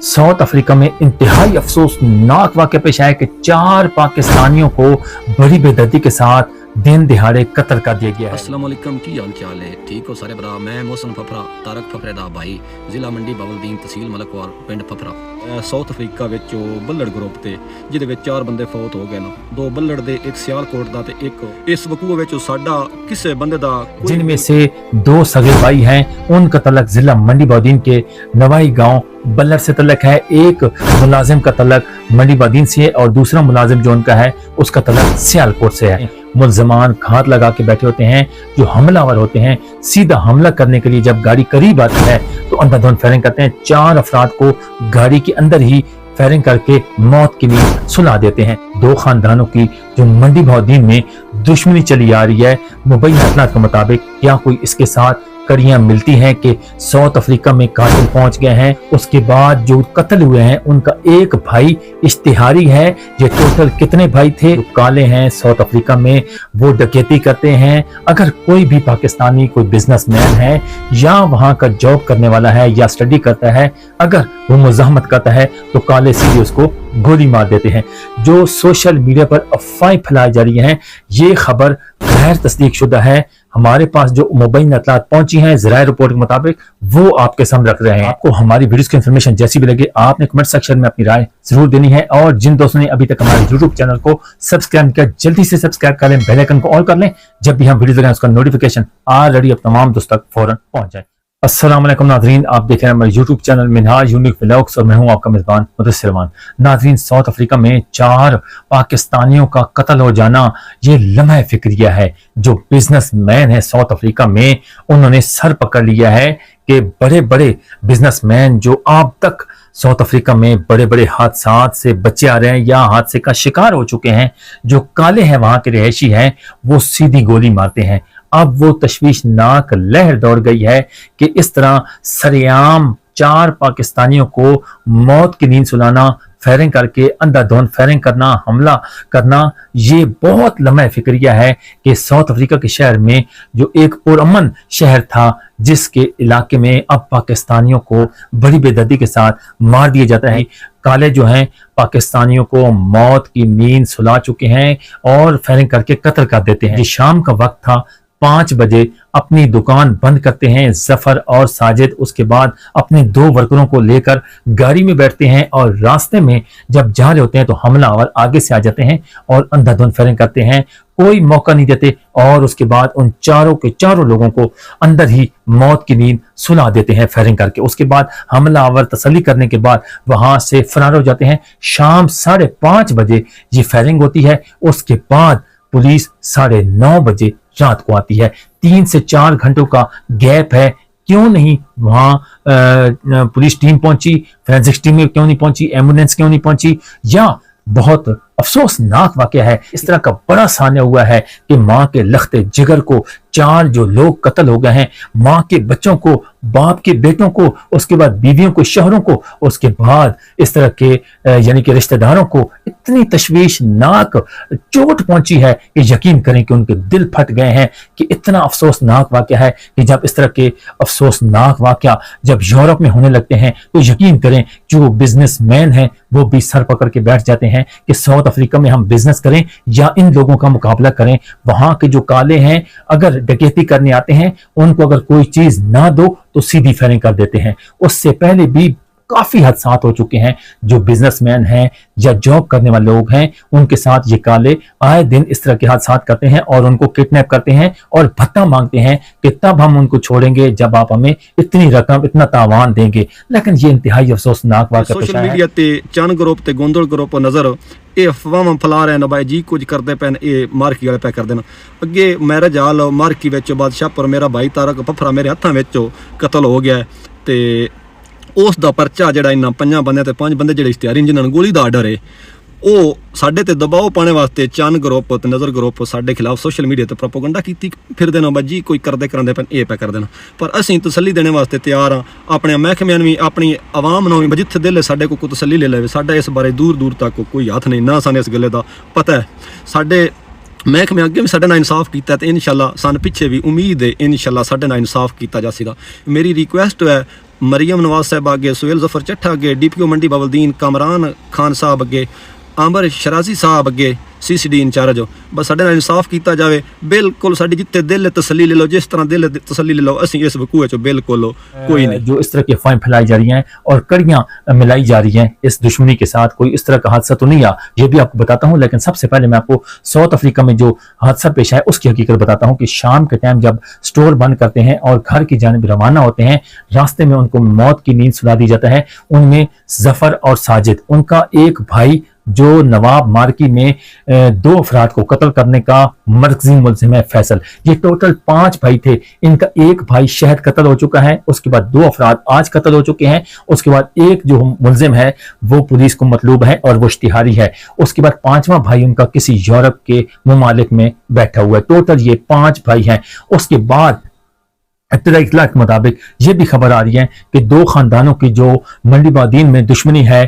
South Africa में इंतहाई अफसोसनाक वाक़या पेश आया कि 4 पाकिस्तानियों को बड़ी बेदर्दी के साथ दिन दिहाड़े कत्ल कर दिया गया है। अस्सलाम वालेकुम, की हाल चाल है? ठीक हो सारे भरा? मैं मोहसन फफरा तारक फफरे दा भाई, ਜ਼ਿਲ੍ਹਾ ਮੰਡੀ ਬਾਵਲਦੀਨ, ਤਹਿਸੀਲ ਮਲਕਵਾਲ, ਪਿੰਡ ਫਫਰਾ। ਸਾਊਥ ਅਫਰੀਕਾ ਵਿੱਚ ਬੱਲੜ ਗਰੁੱਪ ਤੇ ਜਿਹਦੇ ਵਿੱਚ 4 ਬੰਦੇ ਫੌਤ ਹੋ ਗਏ ਨੇ, 2 ਬੱਲੜ ਦੇ, ਇੱਕ ਸਿਆਲਕੋਟ ਦਾ ਤੇ ਇੱਕ ਇਸ ਵਕੂਏ ਵਿੱਚ ਸਾਡਾ ਕਿਸੇ ਬੰਦੇ ਦਾ जिनमें से 2 सगे भाई हैं। उनका तलक जिला मंडी बावदीन के नवाई गांव बल्लर से तलक है। एक मुलाजिम का तलक मंडी बावदीन से है और दूसरा मुलाजिम जो उनका है उसका तलक सियालकोट से है। मुलजमान घात लगा के बैठे होते हैं। जो हमलावर होते हैं सीधा हमला करने के लिए जब गाड़ी करीब आती है तो अंधाधुंध फायरिंग करते हैं। 4 अफराद को गाड़ी के अंदर ही फायरिंग करके मौत की नींद सुला देते हैं। 2 खानदानों की जो मंडी बावदीन में दुश्मनी चली आ रही है, मुबैना इत्तलात के मुताबिक क्या कोई इसके साथ कड़ियां मिलती हैं कि साउथ अफ्रीका में कातिल पहुंच गए हैं। उसके बाद जो कत्ल हुए हैं उनका एक भाई इश्तिहारी है। ये टोटल कितने भाई थे जो काले हैं साउथ अफ्रीका में, वो डकैती करते हैं। अगर कोई भी पाकिस्तानी कोई बिजनेसमैन है या वहां का जॉब करने वाला है या स्टडी करता है, अगर वो मुज़ाहमत करता है तो काले सीधे उसको गोली मार देते हैं। जो सोशल मीडिया पर अफवाहें फैलाई जा रही हैं, ये खबर गैर तस्दीक शुदा है। हमारे पास जो मुबैना इत्तलात पहुंची हैं ज़राए रिपोर्ट के मुताबिक, वो आपके सामने रख रहे हैं। आपको हमारी वीडियोस की इन्फॉर्मेशन जैसी भी लगे आपने कमेंट सेक्शन में अपनी राय जरूर देनी है। और जिन दोस्तों ने अभी तक हमारे यूट्यूब चैनल को सब्सक्राइब किया, जल्दी से सब्सक्राइब कर लें, बेल आइकन को ऑल कर लें। जब भी हम वीडियो लगाएं उसका नोटिफिकेशन ऑलरेडी अब तमाम दोस्तों तक फौरन पहुंच जाए। अस्सलाम वालेकुम नाज़रीन, आप देख रहे हैं हमारे YouTube channel Minhaj unique vlogs और मैं हूं आपका मेज़बान मुदस्सिर रहमान। नाज़रीन, साउथ अफ्रीका में 4 पाकिस्तानियों का कत्ल हो जाना ये लम्हा फिक्रिया है। जो बिजनेसमैन है साउथ अफ्रीका में, उन्होंने सर पकड़ लिया है कि बड़े बड़े बिजनेसमैन जो अब तक साउथ अफ्रीका में बड़े बड़े हादसा से बचे आ रहे हैं या हादसे का शिकार हो चुके हैं, जो काले हैं वहां के रहायशी हैं, वो सीधी गोली मारते हैं। अब वो तशवीशनाक लहर दौड़ गई है कि इस तरह सरेआम 4 पाकिस्तानियों को मौत की नींद सुलाना, फायरिंग करके अंधाधुंध फायरिंग करना, हमला करना, ये बहुत लम्हा फिक्रिया है कि साउथ अफ्रीका के शहर में जो एक पुरअमन शहर था, जिसके इलाके में अब पाकिस्तानियों को बड़ी बेदर्दी के साथ मार दिया जाता है। काले जो हैं पाकिस्तानियों को मौत की नींद सुला चुके हैं और फायरिंग करके कत्ल कर देते हैं। शाम का वक्त था, 5 बजे अपनी दुकान बंद करते हैं जफर और साजिद। उसके बाद अपने 2 वर्करों को लेकर गाड़ी में बैठते हैं और रास्ते में जब जा रहे होते हैं तो हमलावर आगे से आ जाते हैं और अंधाधुंध फायरिंग करते हैं, कोई मौका नहीं देते और उसके बाद उन चारों के चारों लोगों को अंदर ही मौत की नींद सुला देते हैं फायरिंग करके। उसके बाद हमलावर तसल्ली करने के बाद वहां से फरार हो जाते हैं। शाम 5:30 बजे ये फायरिंग होती है। उसके बाद पुलिस 9:30 बजे रात को आती है। 3 से 4 घंटों का गैप है। क्यों नहीं वहां पुलिस टीम पहुंची, फोरेंसिक्स टीम क्यों नहीं पहुंची, एम्बुलेंस क्यों नहीं पहुंची? या बहुत अफसोसनाक वाकया है, इस तरह का बड़ा सान्या हुआ है कि माँ के लखते जिगर को 4 जो लोग कत्ल हो गए हैं, माँ के बच्चों को, बाप के बेटों को, उसके बाद बीवियों को, शोहरों को, उसके बाद इस तरह के यानी कि रिश्तेदारों को इतनी तशवीशनाक चोट पहुंची है कि यकीन करें कि उनके दिल फट गए हैं। कि इतना अफसोसनाक वाकया है कि जब इस तरह के अफसोसनाक वाकया जब यूरोप में होने लगते हैं तो यकीन करें जो बिजनेसमैन हैं वो भी सर पकड़ के बैठ जाते हैं कि साउथ अफ्रीका में हम बिजनेस करें या इन लोगों का मुकाबला करें। वहां के जो काले हैं अगर डकैती करने आते हैं, उनको अगर कोई चीज ना दो तो सीधी फायरिंग कर देते हैं। उससे पहले भी काफी हादसात हो चुके हैं। जो बिजनेसमैन हैं या जॉब करने वाले लोग हैं, उनके साथ ये काले आए दिन इस तरह के हादसात करते हैं और उनको किडनैप करते हैं और भत्ता मांगते हैं कि तब हम उनको छोड़ेंगे जब आप हमें इतनी रकम, इतना तावान देंगे। लेकिन ये इंतहाई अफसोसनाक वाक़या सोशल मीडिया ते चंद ग्रुप ते गोंदल ग्रुप नजर ਇਹ ਅਫਵਾਹਾਂ ਫੈਲਾ ਰਹੇ ਨੇ ਬਾਈ ਜੀ, ਕੁਝ ਕਰਦੇ ਪੈਣ, ਇਹ ਮਾਰਕੀ ਵਾਲੇ ਪੈ ਕਰਦੇ ਨੇ। ਅੱਗੇ ਮੈਰਿਜ ਹਾਲ ਮਾਰਕੀ ਵਿੱਚ ਬਾਦਸ਼ਾਹਪੁਰ ਮੇਰਾ ਭਾਈ ਤਾਰਕ ਫਫਰਾ ਮੇਰੇ ਹੱਥਾਂ ਵਿੱਚ ਕਤਲ ਹੋ ਗਿਆ ਤੇ ਉਸ ਦਾ ਪਰਚਾ ਜਿਹੜਾ ਇਹਨਾਂ 5 ਬੰਦਿਆਂ ਤੇ 5 ਬੰਦੇ ਜਿਹੜੇ ਇਸ਼ਤਿਹਾਰੀ ਜਿਨ੍ਹਾਂ ਨੂੰ ਗੋਲੀ ਦਾ ਆਰਡਰ ਹੈ, ਉਹ ਸਾਡੇ ਤੇ ਦਬਾਅ ਪਾਉਣ ਵਾਸਤੇ ਚੰਦ ਗਰੁੱਪ ਤੇ ਨਜ਼ਰ ਗਰੁੱਪ ਸਾਡੇ ਖਿਲਾਫ ਸੋਸ਼ਲ ਮੀਡੀਆ ਤੇ ਪ੍ਰੋਪਗੈਂਡਾ ਕੀਤੀ ਫਿਰਦੇ ਨੇ ਬਾਈ ਜੀ, ਕੋਈ ਕਰਦੇ ਕਰਾਂਦੇ ਪੈਣ, ਇਹ ਪੈ ਕਰਦੇ ਨੇ। ਪਰ ਅਸੀਂ ਤਸੱਲੀ ਦੇਣ ਵਾਸਤੇ ਤਿਆਰ ਹਾਂ। ਆਪਣੇ ਮਹਿਕਮਿਆਂ ਨੂੰ ਵੀ, ਆਪਣੀ ਆਵਾਮ ਨੂੰ ਵੀ, ਜਿੱਥੇ ਦਿਲ ਸਾਡੇ ਕੋਲ ਕੋਈ ਤਸੱਲੀ ਲੈ ਲਵੇ। ਸਾਡਾ ਇਸ ਬਾਰੇ ਦੂਰ ਦੂਰ ਤੱਕ ਕੋਈ ਹੱਥ ਨਹੀਂ, ਨਾ ਸਾਨੂੰ ਇਸ ਗੱਲੇ ਦਾ ਪਤਾ ਹੈ। ਸਾਡੇ ਮਹਿਕਮੇ ਅੱਗੇ ਵੀ ਸਾਡੇ ਨਾਲ ਇਨਸਾਫ ਕੀਤਾ ਤੇ ਇਨਸ਼ਾਅੱਲਾ ਸਾਨੂੰ ਪਿੱਛੇ ਵੀ ਉਮੀਦ ਹੈ ਇਨਸ਼ਾਅੱਲਾ ਸਾਡੇ ਨਾਲ ਇਨਸਾਫ ਕੀਤਾ ਜਾਵੇਗਾ। ਮੇਰੀ ਰਿਕੁਐਸਟ ਹੈ ਮਰੀਮ ਨਵਾਜ਼ ਸਾਹਿਬ ਅੱਗੇ, ਸੁਹੇਲ ਜ਼ਫਰ ਚੱਠਾ ਅੱਗੇ, DPO ਮੰਡੀ ਬਾਵਲਦੀਨ ਕਾਮਰਾਨ ਖਾਨ ਸਾਹਿਬ ਅੱਗੇ, ਆਮਰ ਸ਼ਰਾਜ਼ੀ ਸਾਹਿਬ ਅੱਗੇ CCD ਇੰਚਾਰਜ ਹੋ। ਬਸ ਸਾਡੇ ਨਾਲ ਇਨਸਾਫ ਕੀਤਾ ਜਾਵੇ। ਬਿਲਕੁਲ ਸਾਡੀ ਜਿੱਤੇ ਦਿਲ ਤਸੱਲੀ ਲੈ ਲਓ, ਜਿਸ ਤਰ੍ਹਾਂ ਦਿਲ ਤਸੱਲੀ ਲੈ ਲਓ, ਅਸੀਂ ਇਸ ਵਕੂਏ ਚ ਬਿल्कुल कोई नहीं। जो इस तरह की अफवाहें फैलाई जा रही हैं और कड़ियां मिलाई जा रही हैं इस दुश्मनी के साथ, कोई इस तरह का हादसा तो नहीं आ, ये भी आपको बताता हूं। लेकिन सबसे पहले मैं आपको साउथ अफ्रीका में जो हादसा पेश आया उसकी हकीकत बताता हूं कि शाम के टाइम जब स्टोर बंद करते हैं और घर की जानिब रवाना होते हैं, रास्ते में उनको मौत की नींद सुला दी जाता है। उनमें जफर और साजिद, उनका एक भाई जो नवाब मार्की में 2 अफराद को कत्ल करने का मरकजी मुलजिम है फैसल। ये टोटल 5 भाई थे, इनका एक भाई शहद कत्ल हो चुका है, उसके बाद 2 अफराद आज कत्ल हो चुके हैं, उसके बाद एक जो मुलजिम है वो पुलिस को मतलूब है और वो इश्तिहारी है, उसके बाद 5वां भाई उनका किसी यूरोप के ममालिक में बैठा हुआ है। टोटल ये 5 भाई हैं। उसके बाद इत्तला के मुताबिक ये भी खबर आ रही है कि 2 खानदानों की जो मंडी बादीन में दुश्मनी है,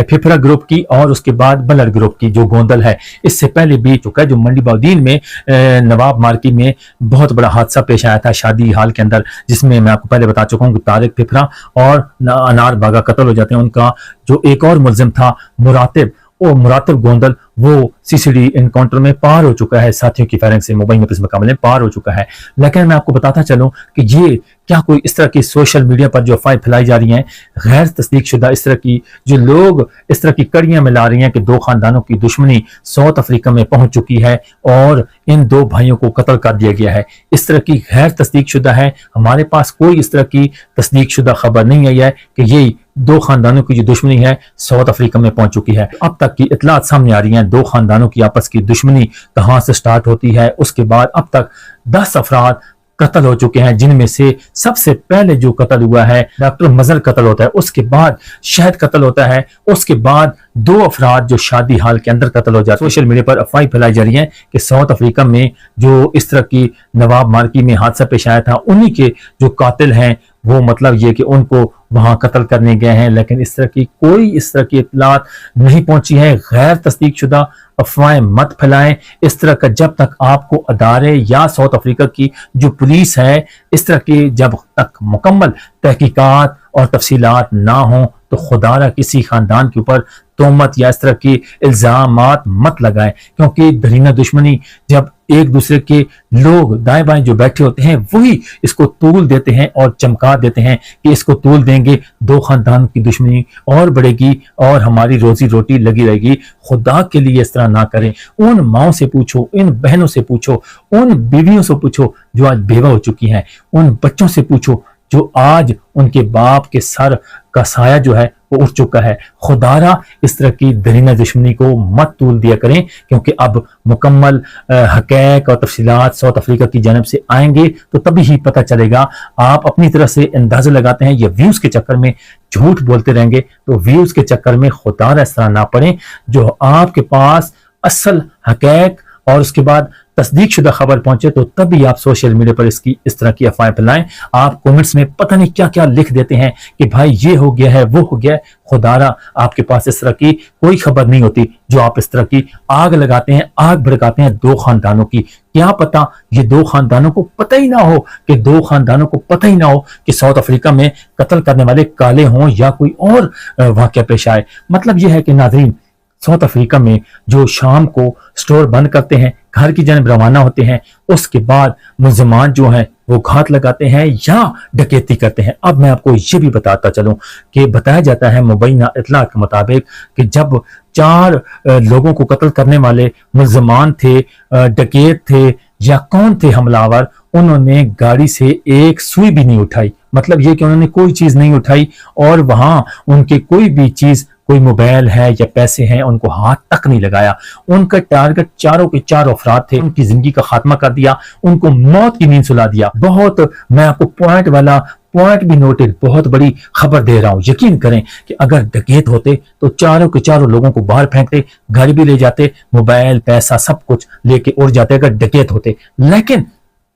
फिफरा ग्रुप की और उसके बाद बलर ग्रुप की जो गोंदल है, इससे पहले भी चुका है। जो मंडी बादीन में नवाब मार्की में बहुत बड़ा हादसा पेश आया था शादी हाल के अंदर, जिसमें मैं आपको पहले बता चुका हूँ कि तारिक फिफरा और अनार बागा कत्ल हो जाते हैं। उनका जो एक और मुलजिम था मुरातिब गोंदल, वो CCD इनकाउंटर में पार हो चुका है, साथियों की फायरिंग से मुबैना किस्म का मामले पार हो चुका है। लेकिन मैं आपको बताता चलूं कि ये क्या कोई इस तरह की सोशल मीडिया पर जो अफवाहें फैलाई जा रही हैं गैर तस्दीक शुदा, इस तरह की जो लोग इस तरह की कड़ियां मिला रही हैं कि 2 खानदानों की दुश्मनी साउथ अफ्रीका में पहुंच चुकी है और इन 2 भाइयों को कत्ल कर दिया गया है, इस तरह की गैर तस्दीक शुदा है। हमारे पास कोई इस तरह की तस्दीक शुदा खबर नहीं आई है कि ये 2 खानदानों की जो दुश्मनी है साउथ अफ्रीका में पहुंच चुकी है। अब तक की इतलात सामने आ रही हैं 2 खानदानों की आपस की दुश्मनी कहां से स्टार्ट होती है। उसके बाद अब तक 10 अफराद कत्ल हो चुके हैं, जिनमें से सबसे पहले जो कत्ल हुआ है डॉक्टर मजर कत्ल होता है, उसके बाद शहद कत्ल होता है, उसके बाद 2 अफराद जो शादी हाल के अंदर कत्ल हो जाते हैं। सोशल मीडिया पर अफवाहें फैलाई जा रही हैं कि साउथ अफ्रीका में जो इस तरह की नवाब मार्की में हादसा पेश आया था, उन्हीं के जो कातिल हैं वो मतलब ये कि उनको वहां कत्ल करने गए हैं। लेकिन इस तरह की कोई इस तरह की इत्तलात नहीं पहुंची है। गैर तस्दीक शुदा अफवाहें मत फैलाएं। इस तरह का जब तक आपको अदारे या साउथ अफ्रीका की जो पुलिस है इस तरह की जब तक मुकम्मल तहकीकात और तफसीलात ना हो तो खुदारा किसी खानदान के ऊपर तोहमत या इस तरह की इल्जामात मत लगाएं, क्योंकि दरीना दुश्मनी जब एक दूसरे के लोग दाएं बाएं जो बैठे होते हैं वही इसको तूल देते हैं और चमका देते हैं कि इसको तूल देंगे 2 खानदान की दुश्मनी और बढ़ेगी और हमारी रोजी रोटी लगी रहेगी। खुदा के लिए इस तरह ना करें। उन माओं से पूछो, इन बहनों से पूछो, उन बीवियों से पूछो जो आज बेवा हो चुकी हैं, उन बच्चों से पूछो जो आज उनके बाप के सर का साया जो है वो उठ चुका है। खुदारा इस तरह की दरीना दुश्मनी को मत तूल दिया करें, क्योंकि अब मुकम्मल हक़ैक़ और तफसीलात साउथ अफ्रीका की जानब से आएंगे तो तभी ही पता चलेगा। आप अपनी तरह से अंदाजा लगाते हैं, ये व्यूज के चक्कर में झूठ बोलते रहेंगे तो व्यूज के चक्कर में खुदारा इस तरह ना पड़े। जो आपके पास असल हक़ैक़ और उसके बाद तस्दीक शुदा खबर पहुंचे तो तभी आप सोशल मीडिया पर इसकी इस तरह की अफवाहें फैलाएं। आप कमेंट्स में पता नहीं क्या क्या लिख देते हैं कि भाई ये हो गया है वो हो गया है। खुदारा आपके पास इस तरह की कोई खबर नहीं होती जो आप इस तरह की आग लगाते हैं, आग भड़काते हैं 2 खानदानों की। क्या पता ये 2 खानदानों को पता ही ना हो कि 2 खानदानों को पता ही ना हो कि साउथ अफ्रीका में कत्ल करने वाले काले हों या कोई और वाक़या पेश आए। मतलब यह है कि नाज़रीन, साउथ अफ्रीका में जो शाम को स्टोर बंद करते हैं, घर की जानब रवाना होते हैं, उसके बाद मुल्ज़िमान जो हैं वो घात लगाते हैं या डकैती करते हैं। अब मैं आपको ये भी बताता चलूं कि बताया जाता है मुबैना इत्तला के मुताबिक कि जब 4 लोगों को कत्ल करने वाले मुल्ज़िमान थे, डकैत थे या कौन थे हमलावर, उन्होंने गाड़ी से एक सुई भी नहीं उठाई। मतलब ये कि उन्होंने कोई चीज नहीं उठाई और वहां उनके कोई भी चीज, कोई मोबाइल है या पैसे हैं, उनको हाथ तक नहीं लगाया। उनका टारगेट चारों के 4 अफराद थे, उनकी जिंदगी का खात्मा कर दिया, उनको मौत की नींद सुला दिया। बहुत मैं आपको पॉइंट भी नोटेड, बहुत बड़ी खबर दे रहा हूं। यकीन करें कि अगर डकैत होते तो चारों के चारों लोगों को बाहर फेंकते, घर भी ले जाते, मोबाइल पैसा सब कुछ लेके उड़ जाते अगर डकैत होते। लेकिन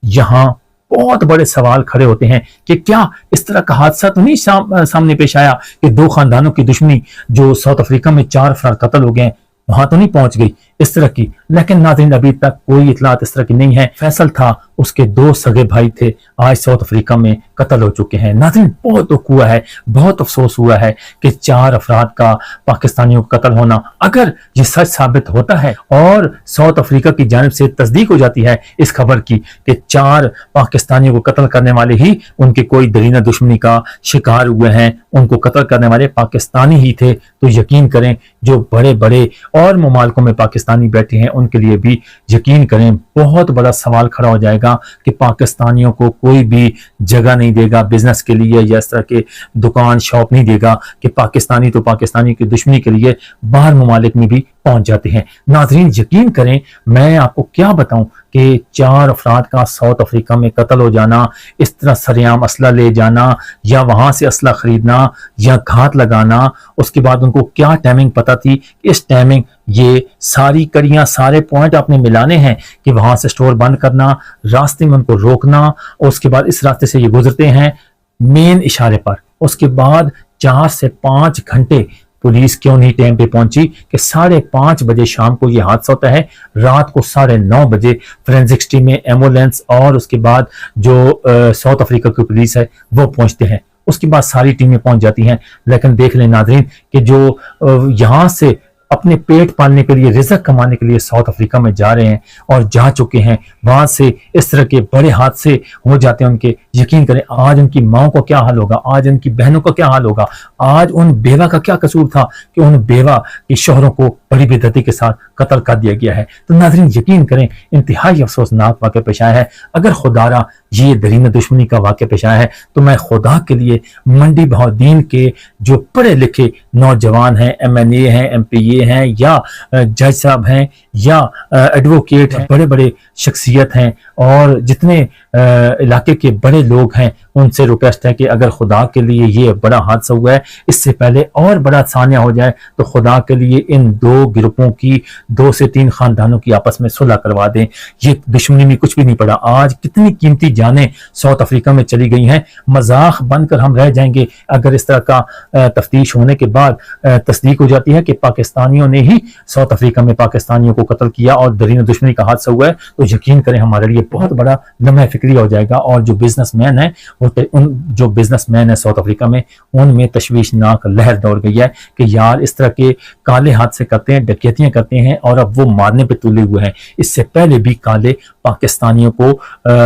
यहां बहुत बड़े सवाल खड़े होते हैं कि क्या इस तरह का हादसा तो नहीं सामने पेश आया कि 2 खानदानों की दुश्मनी जो साउथ अफ्रीका में 4 अफराद कत्ल हो गए। वहां तो नहीं पहुंच गई इस तरह की, लेकिन नाज़रीन अभी तक कोई इतलात इस तरह की नहीं है। फैसल था, उसके 2 सगे भाई थे, आज साउथ अफ्रीका में कत्ल हो चुके हैं। नाज़रीन बहुत दुख हुआ है, बहुत अफसोस हुआ है कि 4 अफराद का पाकिस्तानियों का कत्ल होना, अगर ये सच साबित होता है और साउथ अफ्रीका की जानिब से तस्दीक हो जाती है इस खबर की कि 4 पाकिस्तानियों को कत्ल करने वाले ही उनके कोई दरीना दुश्मनी का शिकार हुए हैं, उनको कत्ल करने वाले पाकिस्तानी ही थे, तो यकीन करें जो बड़े बड़े और ममालिकों में पाकिस्तानी बैठे हैं उनके लिए भी यकीन करें बहुत बड़ा सवाल खड़ा हो जाएगा कि पाकिस्तानियों को कोई भी जगह नहीं देगा बिजनेस के लिए, या इस तरह के दुकान शॉप नहीं देगा कि पाकिस्तानी तो पाकिस्तानी की दुश्मनी के लिए बाहर ममालिक में भी पहुंच जाते हैं। नाजरीन यकीन करें, मैं आपको क्या बताऊं कि 4 अफराद का साउथ अफ्रीका में कत्ल हो जाना, इस तरह सरेआम असला ले जाना या वहां से असला खरीदना या घात लगाना, उसके बाद उनको क्या टाइमिंग पता थी, इस टाइमिंग ये सारी कड़ियां सारे पॉइंट आपने मिलाने हैं कि वहां से स्टोर बंद करना, रास्ते में उनको रोकना, उसके बाद इस रास्ते से ये गुजरते हैं मेन इशारे पर, उसके बाद 4 से 5 घंटे पुलिस क्यों नहीं टाइम पे पहुंची कि 5:30 बजे शाम को ये हादसा होता है, रात को 9:30 बजे फोरेंसिक्स टीम में एम्बुलेंस और उसके बाद जो साउथ अफ्रीका की पुलिस है वो पहुंचते हैं, उसके बाद सारी टीमें पहुंच जाती हैं। लेकिन देख लें नाज़रीन कि जो यहाँ से अपने पेट पालने के लिए, रिज़्क कमाने के लिए साउथ अफ्रीका में जा रहे हैं और जा चुके हैं, वहां से इस तरह के बड़े हादसे हो जाते हैं उनके, यकीन करें आज उनकी माओ का क्या हाल होगा, आज उनकी बहनों का क्या हाल होगा, आज उन बेवा का क्या कसूर था कि उन बेवा के शोहरों को बड़ी बेदर्दी के साथ कत्ल कर दिया गया है। तो नाज़रीन यकीन करें इंतहाई अफसोसनाक वाक़या पेश आया है। अगर खुदारा ये दरीना दुश्मनी का वाक़या पेश आया है तो मैं खुदा के लिए मंडी बहाउद्दीन के जो पढ़े लिखे नौजवान हैं, MNA हैं, MPA हैं या जज साहब हैं या एडवोकेट हैं, बड़े बड़े शख्सियत हैं और जितने इलाके के बड़े लोग हैं उनसे रिक्वेस्ट है कि अगर खुदा के लिए ये बड़ा हादसा हुआ है, इससे पहले और बड़ा सानिया हो जाए तो खुदा के लिए इन 2 ग्रुपों की, 2 से 3 खानदानों की आपस में सुलह करवा दें। ये दुश्मनी में कुछ भी नहीं पड़ा। आज कितनी कीमती जानें साउथ अफ्रीका में चली गई हैं, मजाक बनकर हम रह जाएंगे अगर इस तरह का तफ्तीश होने के बाद तस्दीक हो जाती है कि पाकिस्तानियों ने ही साउथ अफ्रीका में पाकिस्तानियों को कत्ल किया और दरीना दुश्मनी का हादसा हुआ है, तो यकीन करें हमारे लिए बहुत बड़ा लम्हा फिक्रिया हो जाएगा। और जो बिजनेसमैन है जो बिजनेसमैन है साउथ अफ्रीका में, उनमें तशवीशनाक लहर दौड़ गई है कि यार इस तरह के काले हादसे करते हैं, डकैतियां करते हैं और अब वो मारने पे तुले हुए हैं। इससे पहले भी काले पाकिस्तानियों को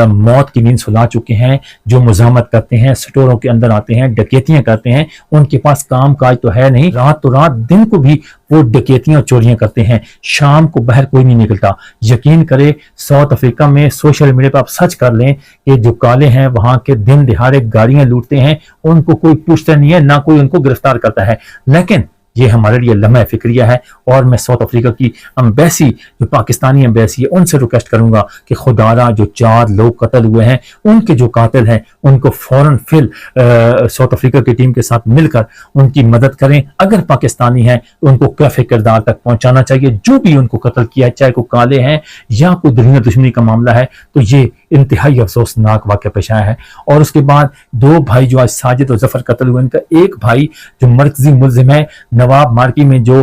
मौत की नींद सुला चुके हैं, जो मुजामत करते हैं, स्टोरों के अंदर आते हैं, डकैतियां करते हैं, उनके पास काम काज तो है नहीं, रात तो रात दिन को भी वो डकैतियां और चोरियां करते हैं, शाम को बाहर कोई नहीं निकलता। यकीन करे साउथ अफ्रीका में सोशल मीडिया पर आप सर्च कर लें कि जो काले हैं वहां के दिन दिहाड़े गाड़ियां लूटते हैं, उनको कोई पूछता नहीं है, ना कोई उनको गिरफ्तार करता है। लेकिन ये हमारे लिए लम्हा फिक्रिया है और मैं साउथ अफ्रीका की एम्बेसी, जो पाकिस्तानी एम्बेसी है, उनसे रिक्वेस्ट करूंगा कि खुदारा जो 4 लोग कत्ल हुए हैं उनके जो कातिल हैं उनको फौरन फिर साउथ अफ्रीका की टीम के साथ मिलकर उनकी मदद करें। अगर पाकिस्तानी हैं तो उनको कैफे किरदार तक पहुंचाना चाहिए, जो भी उनको कत्ल किया है, चाहे कोई काले हैं या कोई दरीना दुश्मनी का मामला है। तो ये इंतहाई अफसोसनाक वाक़या पेश आया है। और उसके बाद 2 भाई जो आज साजिद और जफर कत्ल हुए, इनका एक भाई जो मरकजी मुल्जिम है नवाब मार्की में, जो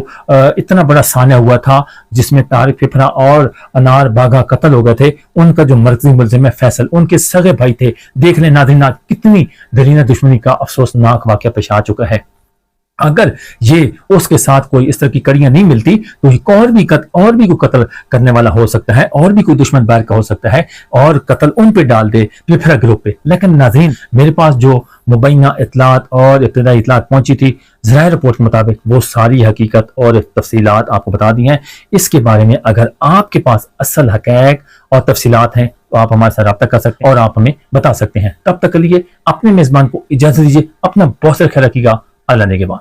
इतना बड़ा सानिया हुआ था जिसमें तारिक फिफरा और अनार बागा कत्ल हो गए थे, उनका जो मरकजी मुल्जिम है फैसल, उनके सगे भाई थे। देख लें नाज़रीन कितनी दरीना दुश्मनी का अफसोसनाक वाक़या पेश आ चुका है। अगर ये उसके साथ कोई इस तरह की कड़ियां नहीं मिलती तो एक और भी कोई कत्ल करने वाला हो सकता है, और भी कोई दुश्मन बाहर का हो सकता है और कत्ल उन पे डाल दे फिफरा ग्रुप पे। लेकिन नाज़रीन मेरे पास जो मुबैना इतलात और इब्तदाई इतलात पहुंची थी ज़राए रिपोर्ट के मुताबिक, वो सारी हकीकत और तफसीलात आपको बता दी हैं। इसके बारे में अगर आपके पास असल हक़ाइक़ और तफसीलात हैं तो आप हमारे साथ रब्ता कर सकते हैं और आप हमें बता सकते हैं। तब तक के लिए अपने मेज़बान को इजाज़त दीजिए। अपना बहुत सारा ख्याल रखिएगा। अल्लाह ने के बाद।